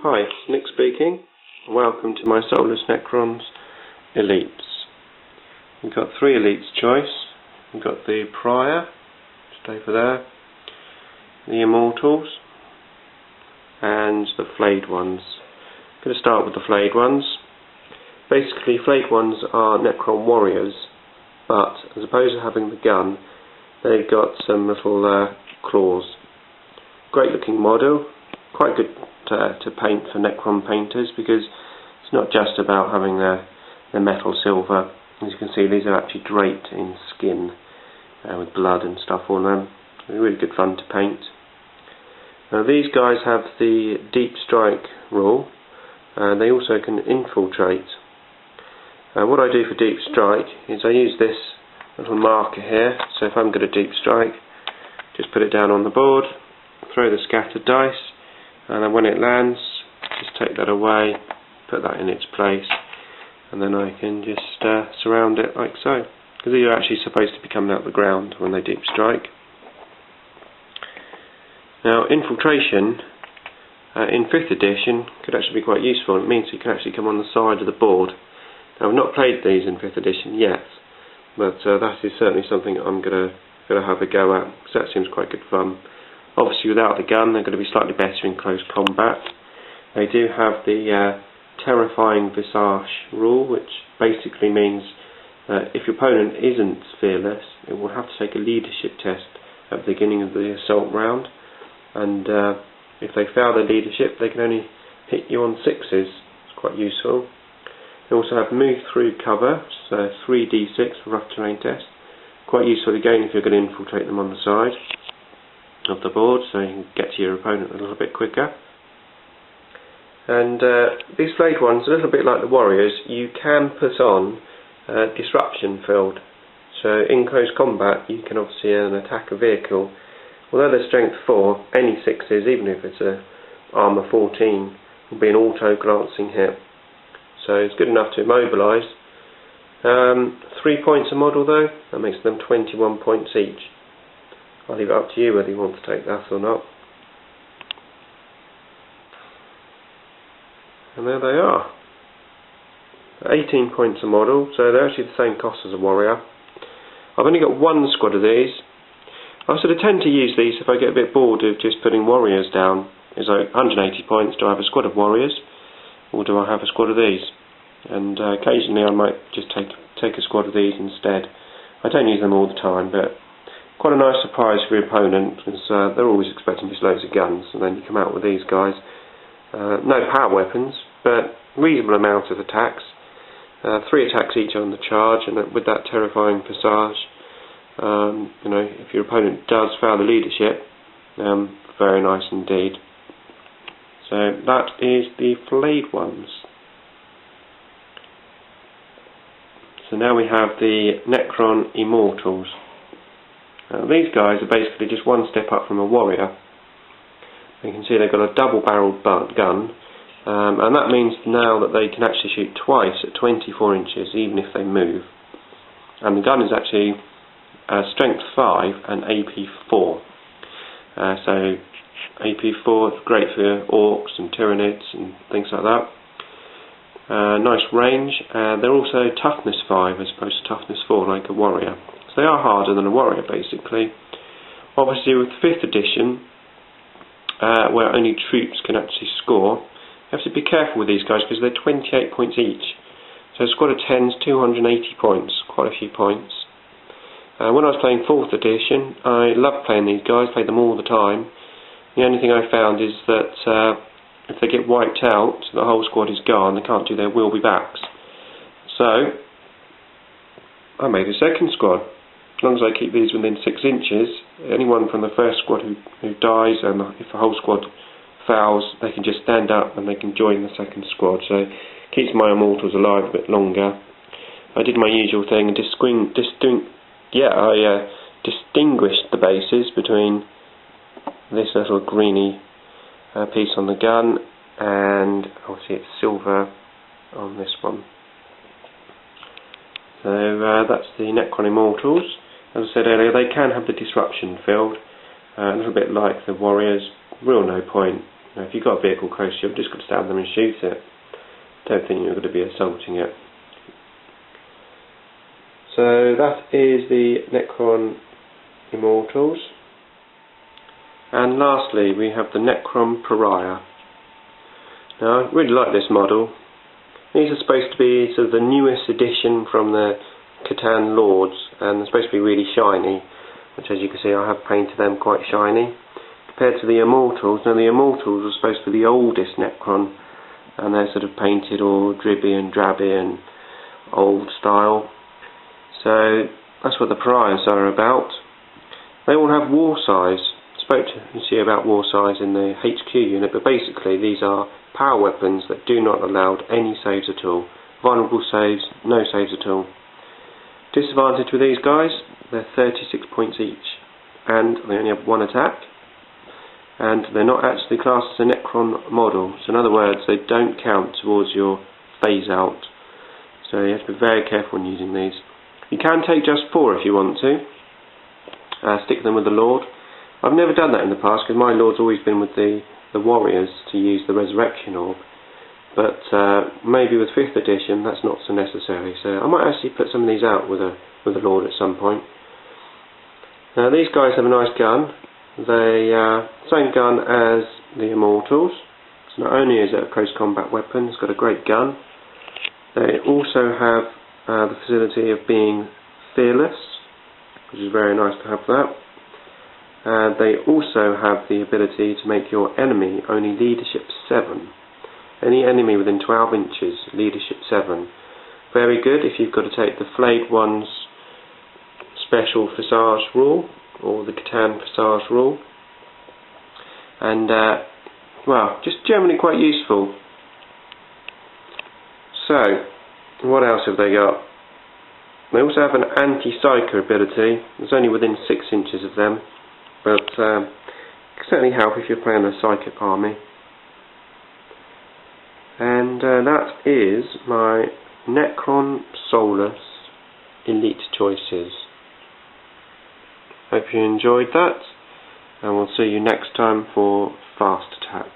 Hi, Nick speaking. Welcome to my Soulless Necrons Elites. We've got 3 Elites choice. We've got the Pariah, just over there, the Immortals, and the Flayed Ones. I'm going to start with the Flayed Ones. Basically, Flayed Ones are Necron warriors, but as opposed to having the gun, they've got some little claws. Great looking model, quite good to paint for Necron painters, because it's not just about having the metal silver. As you can see, these are actually draped in skin with blood and stuff on them. They're really good fun to paint. Now these guys have the deep strike rule. They also can infiltrate. What I do for deep strike is I use this little marker here. So if I'm going to deep strike, just put it down on the board, throw the scattered dice, and then when it lands, just take that away, put that in its place, and then I can just surround it like so, because these are actually supposed to be coming out of the ground when they deep strike. Now infiltration in 5th edition could actually be quite useful. It means you can actually come on the side of the board. Now I've not played these in 5th edition yet, but that is certainly something I'm going to have a go at, because that seems quite good fun. Obviously without the gun they're going to be slightly better in close combat. They do have the terrifying visage rule, which basically means if your opponent isn't fearless, it will have to take a leadership test at the beginning of the assault round, and if they fail their leadership they can only hit you on 6s. It's quite useful. They also have move through cover, so 3d6 for rough terrain test. Quite useful again if you're going to infiltrate them on the side of the board, so you can get to your opponent a little bit quicker. And these Flayed Ones, a little bit like the warriors, you can put on disruption field. So in close combat you can obviously attack a vehicle. Although they're strength 4, any 6s, even if it's a armour 14, will be an auto glancing hit. So it's good enough to immobilise. 3 points a model though, that makes them 21 points each. I'll leave it up to you whether you want to take that or not. And there they are. 18 points a model, so they're actually the same cost as a warrior. I've only got 1 squad of these. I sort of tend to use these if I get a bit bored of just putting warriors down. It's like 180 points, do I have a squad of warriors, or do I have a squad of these? And occasionally I might just take a squad of these instead. I don't use them all the time, but quite a nice surprise for your opponent, because they're always expecting just loads of guns, and then you come out with these guys. No power weapons, but reasonable amount of attacks. 3 attacks each on the charge, and with that terrifying visage, you know, if your opponent does fail the leadership, very nice indeed. So that is the Flayed Ones. So now we have the Necron Immortals. These guys are basically just 1 step up from a warrior. You can see they've got a double-barreled gun, and that means now that they can actually shoot twice at 24 inches, even if they move. And the gun is actually strength 5 and AP 4. So AP 4 is great for orcs and tyranids and things like that. Nice range. They're also toughness 5 as opposed to toughness 4 like a warrior. So they are harder than a warrior basically. Obviously with 5th edition, where only troops can actually score, you have to be careful with these guys because they're 28 points each. So a squad of 10s, 280 points, quite a few points. When I was playing 4th edition, I loved playing these guys, played them all the time. The only thing I found is that if they get wiped out, the whole squad is gone, they can't do their will be backs. So I made a 2nd squad. As long as I keep these within 6 inches, anyone from the 1st squad who dies, and if the whole squad fails, they can just stand up and they can join the 2nd squad. So it keeps my Immortals alive a bit longer. I did my usual thing and I distinguished the bases between this little greeny piece on the gun, and obviously it's silver on this one. So that's the Necron Immortals. As I said earlier, they can have the disruption field, a little bit like the warriors. Real no point Now, if you've got a vehicle close, you've just got to stand them and shoot it. Don't think you're going to be assaulting it. So that is the Necron Immortals. And lastly, we have the Necron Pariah. Now, I really like this model. These are supposed to be sort of the newest addition from the Catan Lords, and they're supposed to be really shiny, which, as you can see, I have painted them quite shiny. Compared to the Immortals, now the Immortals are supposed to be the oldest Necron, and they're sort of painted all dribby and drabby and old style. So that's what the Pariahs are about. They all have war size. Spoke to you see about war size in the HQ unit, but basically these are power weapons that do not allow any saves at all. Vulnerable saves, no saves at all. Disadvantage with these guys, they're 36 points each, and they only have one attack, and they're not actually classed as a Necron model, so in other words they don't count towards your phase out, so you have to be very careful when using these. You can take just 4 if you want to, stick them with the Lord. I've never done that in the past because my Lord's always been with the warriors to use the Resurrection Orb, but maybe with 5th edition that's not so necessary, so I might actually put some of these out with a Lord at some point. Now these guys have a nice gun. They same gun as the Immortals, so not only is it a close combat weapon, it's got a great gun. They also have the facility of being fearless, which is very nice to have that. They also have the ability to make your enemy only leadership 7. Any enemy within 12 inches, leadership 7. Very good if you've got to take the Flayed Ones special Visage rule, or the Catan Visage rule. And, well, just generally quite useful. So, what else have they got? They also have an anti-psycho ability. It's only within 6 inches of them, but it can certainly help if you're playing a psychic army. And that is my Necron Soulless Elite Choices. Hope you enjoyed that, and we'll see you next time for Fast Attack.